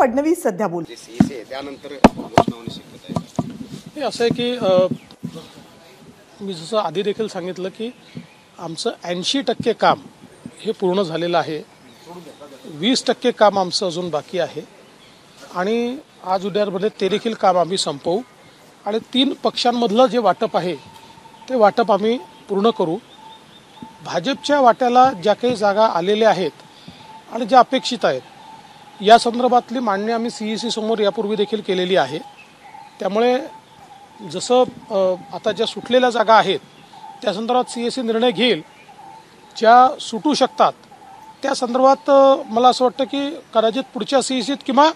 फडणवीस सध्या बोलले. त्यानंतर घोषणा होणे शक्यता आहे. हे असं आहे की मी जसं आधी देखील सांगितलं की आमचं 80% काम हे पूर्ण झालेलं आहे. 20% काम आमचं अजून बाकी आहे आणि आज उद्यामध्ये ते देखील काम आम्ही संपवू आणि 3 पक्षांमधलं जे वाटप आहे ते वाटप आम्ही पूर्ण करू. भाजपच्या वाट्याला ज्या काही जागा आलेल्या आहेत आणि ज्या अपेक्षित आहेत या संदर्भातली मांडणी आम्ही CEC समोर यापूर्वी देखील केलेली आहे. त्यामुळे जसं आता ज्या सुटलेल्या जागा आहेत त्या संदर्भात CEC निर्णय घेईल. ज्या सुटू शकतात त्या संदर्भात मला असं वाटतं की कदाचित पुढच्या CECत किंवा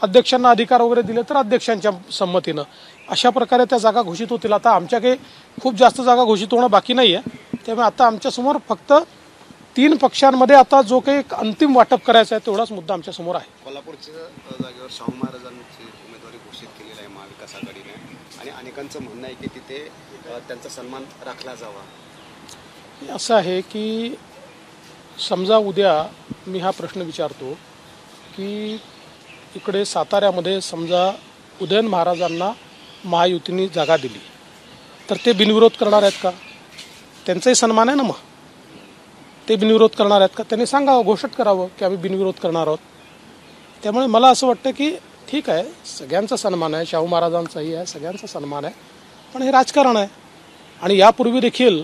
अध्यक्षांना अधिकार वगैरे दिले तर अध्यक्षांच्या संमतीनं अशा प्रकारे त्या जागा घोषित होतील. आता आमच्या काही खूप जास्त जागा घोषित होणं बाकी नाही आहे. त्यामुळे आता आमच्यासमोर फक्त 3 पक्षांमध्ये आता जो काही अंतिम वाटप करायचं आहे तेवढाच मुद्दा आमच्यासमोर आहे. कोल्हापूरच्या जागेवर शाहू महाराजांची उमेदवारी घोषित केलेली आहे महाविकास आघाडीने आणि अनेकांचं म्हणणं आहे की तिथे त्यांचा सन्मान राखला जावा. असं आहे की समजा उद्या मी हा प्रश्न विचारतो की इकडे साताऱ्यामध्ये समजा उदयन महाराजांना महायुतीने जागा दिली तर ते बिनविरोध करणार आहेत का? त्यांचाही सन्मान आहे ना. मग ते बिनविरोध करणार आहेत का? त्यांनी सांगावं, घोषित करावं की आम्ही बिनविरोध करणार आहोत. त्यामुळे मला असं वाटतं की ठीक आहे, सगळ्यांचा सन्मान आहे, शाहू महाराजांचाही आहे, सगळ्यांचा सन्मान आहे, पण हे राजकारण आहे आणि यापूर्वी देखील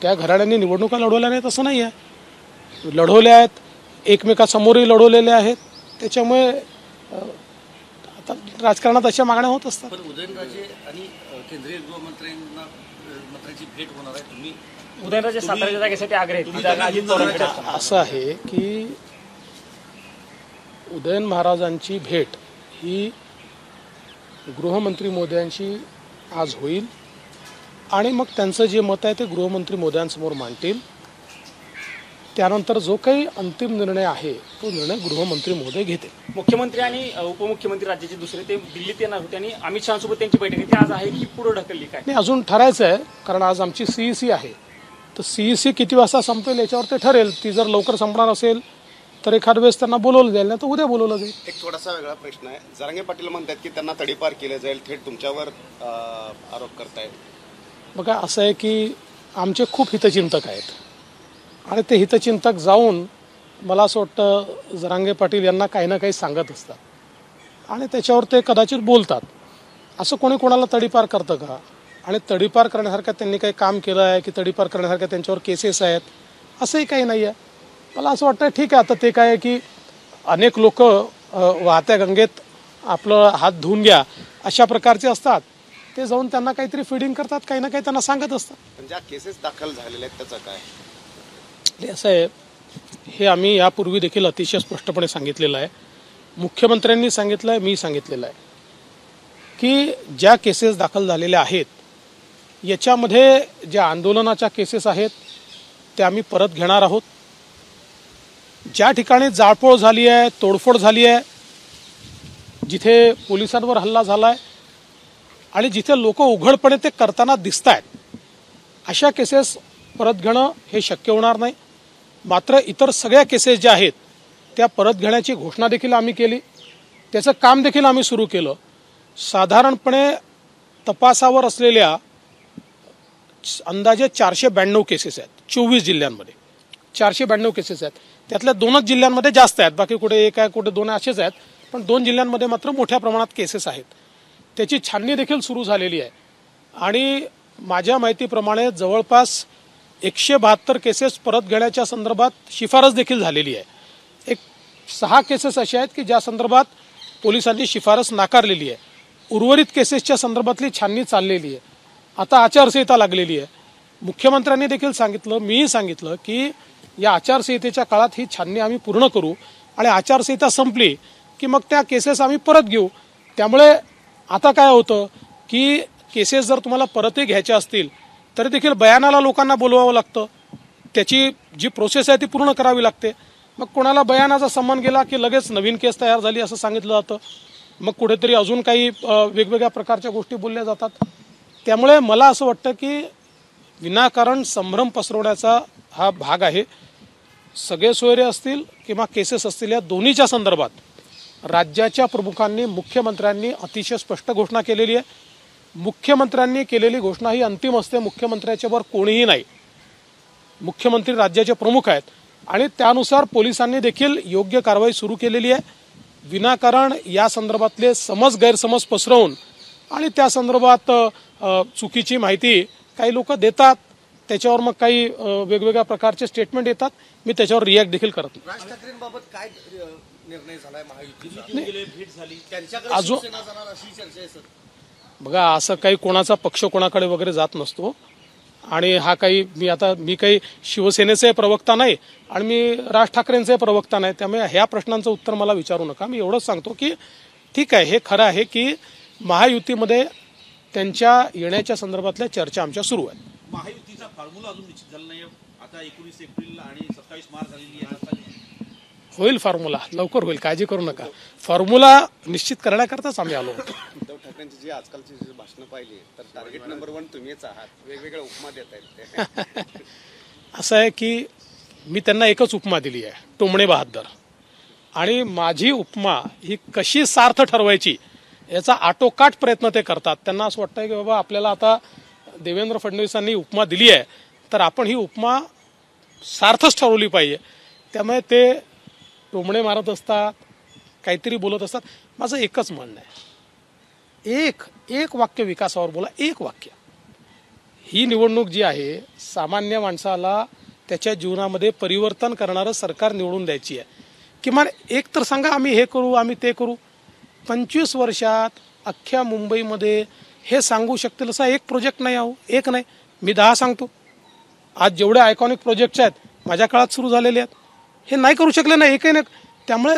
त्या घराण्यांनी निवडणुका लढवल्या नाहीत असं नाही आहे. लढवल्या आहेत, एकमेकासमोरही लढवलेले आहेत. त्याच्यामुळे आता राजकारणात अशा मागण्या होत असतात. पण उदयनराजे आणि केंद्रीय गृहमंत्र्यांची भेट होणार आहे. तुम्ही उदयनराजे साताऱ्याच्या जागेसाठी आग्रह असं आहे की उदयन महाराजांची भेट ही गृहमंत्री मोदयांशी आज होईल आणि मग त्यांचं जे मत आहे ते गृहमंत्री मोदयांसमोर मांडतील. त्यानंतर जो काही अंतिम निर्णय आहे तो निर्णय गृहमंत्री महोदय घेतील. मुख्यमंत्री आणि उपमुख्यमंत्री राज्याचे दुसरे ते दिल्लीत येणार होते आणि अमित शहासोबत त्यांची बैठक आहे ती आज आहे की पुढे ढकलली काय? नाही, अजून ठरायचं आहे कारण आज आमची CEC आहे. तर CEC किती वाजता संपेल याच्यावर ते ठरेल. ती जर लवकर संपणार असेल तर एखाद वेळेस त्यांना बोलवलं जाईल, नाही तर उद्या बोलवलं जाईल. एक थोडासा वेगळा प्रश्न आहे. जरांगे पाटील म्हणतात की त्यांना तडीपार केलं जाईल, थेट तुमच्यावर आरोप करतायत. बघा, असं आहे की आमचे खूप हितचिंतक आहेत आणि ते हितचिंतक जाऊन मला असं वाटतं जरांगे पाटील यांना काही ना काही सांगत असतात आणि त्याच्यावर ते कदाचित बोलतात. असं कोणी कोणाला तडीपार करतं का? आणि तडीपार करण्यासारखं त्यांनी काही काम केलं आहे की तडीपार करण्यासारख्या त्यांच्यावर केसेस आहेत असंही काही नाही आहे. मला असं वाटतं ठीक आहे, आता ते काय आहे की अनेक लोक वाहत्या गंगेत आपलं हात धुवून घ्या अशा प्रकारचे असतात. ते जाऊन त्यांना काहीतरी फिडिंग करतात, काही ना काही त्यांना सांगत असतात. पण ज्या केसेस दाखल झालेल्या आहेत त्याचं काय? असं आहे, हे आम्ही यापूर्वी देखील अतिशय स्पष्टपणे सांगितलेलं आहे. मुख्यमंत्र्यांनी सांगितलं आहे, मी सांगितलेलं आहे की ज्या केसेस दाखल झालेल्या आहेत याच्यामध्ये ज्या आंदोलनाच्या केसेस आहेत त्या आम्ही परत घेणार आहोत. ज्या ठिकाणी जाळपोळ झाली आहे, तोडफोड झाली आहे, जिथे पोलिसांवर हल्ला झाला आहे आणि जिथे लोक उघडपणे ते करताना दिसत आहेत अशा केसेस परत घेणं हे शक्य होणार नाही. मात्र इतर सगळ्या केसेस ज्या आहेत त्या परत घेण्याची घोषणा देखील आम्ही केली, त्याचं काम देखील आम्ही सुरू केलं. साधारणपणे तपासावर असलेल्या अंदाजे 492 केसेस आहेत 24 जिल्ह्यांमध्ये. 492 केसेस आहेत, त्यातल्या 2च जिल्ह्यांमध्ये जास्त आहेत, बाकी कुठे 1 आहे कुठे 2 आहे असेच आहेत. पण 2 जिल्ह्यांमध्ये मात्र मोठ्या प्रमाणात केसेस आहेत. त्याची छाननी देखील सुरू झालेली आहे आणि माझ्या माहितीप्रमाणे जवळपास 172 केसेस परत घेण्याच्या संदर्भात शिफारस देखील झालेली आहे. एक 6 केसेस अशा आहेत की ज्या संदर्भात पोलिसांनी शिफारस नाकारलेली आहे. उर्वरित केसेसच्या संदर्भातली छाननी चाललेली आहे. आता आचारसंहिता लागलेली आहे. मुख्यमंत्र्यांनी देखील सांगितलं, मीही सांगितलं की या आचारसंहितेच्या काळात ही छाननी आम्ही पूर्ण करू आणि आचारसंहिता संपली की मग त्या केसेस आम्ही परत घेऊ. त्यामुळे आता काय होतं की केसेस जर तुम्हाला परतही घ्यायच्या असतील तरी देखील बयानाला लोकांना बोलवावं लागतं. त्याची जी प्रोसेस आहे ती पूर्ण करावी लागते. मग कोणाला बयानाचा संबंध गेला की लगेच नवीन केस तयार झाली असं सांगितलं जातं. मग कुठेतरी अजून काही वेगवेगळ्या प्रकारच्या गोष्टी बोलल्या जातात. त्यामुळे मला असं वाटतं की विनाकारण संभ्रम पसरवण्याचा हा भाग आहे. सगळे सोयरे असतील किंवा केसेस असतील या दोन्हीच्या संदर्भात राज्याच्या प्रमुखांनी, मुख्यमंत्र्यांनी अतिशय स्पष्ट घोषणा केलेली आहे. मुख्यमंत्र्यांनी केलेली घोषणा ही अंतिम असते. मुख्यमंत्र्याच्या वर कोणीही नाही. मुख्यमंत्री राज्याचे प्रमुख आहेत आणि त्यानुसार पोलिसांनी देखील योग्य कारवाई सुरू केलेली आहे. विनाकारण या संदर्भातले गैरसमज पसरवून आणि त्या संदर्भात चुकीची माहिती काही लोक देतात, त्याच्यावर मग काही वेगवेगळ्या प्रकारचे स्टेटमेंट येतात. मी त्याच्यावर रिॲक्ट देखील करत नाही. राज ठाकरेंबाबत काय निर्णय झालाय महायुतीचा? भेट झाली त्यांच्याकडे अजून शिवसेना जाणार अशी चर्चा आहे सर. बघा, असं काही कोणाचा पक्ष कोणाकडे वगैरे जात नसतो आणि मी काही शिवसेनेचे प्रवक्ता नाही आणि मी राज ठाकरेंचे प्रवक्ता नाही, त्यामुळे ह्या प्रश्नांचं उत्तर मला विचारू नका. मी एवढंच सांगतो की ठीक आहे, हे खरं आहे की महायुतीमध्ये त्यांच्या येण्याच्या संदर्भातल्या चर्चा आमच्या सुरू आहेत. महायुतीचा फॉर्म्युला अजून निश्चित झाला नाही. आता 19 एप्रिल आणि 27 मार्च झालेली आहे. होईल फॉर्म्युला, लवकर होईल, काळजी करू नका. फॉर्म्युला निश्चित करण्याकरताच आम्ही आलो होतो. उद्धव ठाकरेंची जी आजकालची जी भाषणं पाहिली तर टार्गेट नंबर 1 तुम्हीच आहात. वेगवेगळ्या उपमा देत आहेत ते. असं आहे की मी त्यांना एकच उपमा दिली आहे, टोमणे बहाद्दर. आणि माझी उपमा ही कशी सार्थ ठरवायची याचा आटोकाट प्रयत्न ते करतात. त्यांना असं वाटतं की बाबा आपल्याला आता देवेंद्र फडणवीसांनी उपमा दिली आहे तर आपण ही उपमा सार्थच ठरवली पाहिजे. त्यामुळे ते टोमणे मारत असतात, काहीतरी बोलत असतात. माझं एकच म्हणणं आहे, एक वाक्य विकासावर बोला, एक वाक्य. ही निवडणूक जी आहे सामान्य माणसाला त्याच्या जीवनामध्ये परिवर्तन करणारं सरकार निवडून द्यायची आहे. किमान एक तर सांगा, आम्ही हे करू, आम्ही ते करू. 25 वर्षात अख्ख्या मुंबईमध्ये हे सांगू शकतील असा एक प्रोजेक्ट नाही. एक नाही, मी 10 सांगतो. आज जेवढे आयकॉनिक प्रोजेक्ट्स आहेत माझ्या काळात सुरू झालेले आहेत, हे नाही करू शकले नाही, एकही नाही. त्यामुळे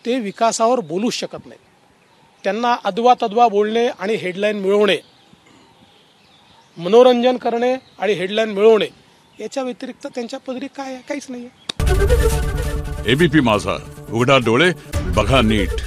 ते विकासावर बोलूच शकत नाही. त्यांना अदवा तद्वा बोलणे आणि हेडलाईन मिळवणे, मनोरंजन करणे आणि हेडलाईन मिळवणे याच्या व्यतिरिक्त त्यांच्या पदरी काय आहे? काहीच नाही आहे. एबीपी माझा, उघडा डोळे बघा नीट.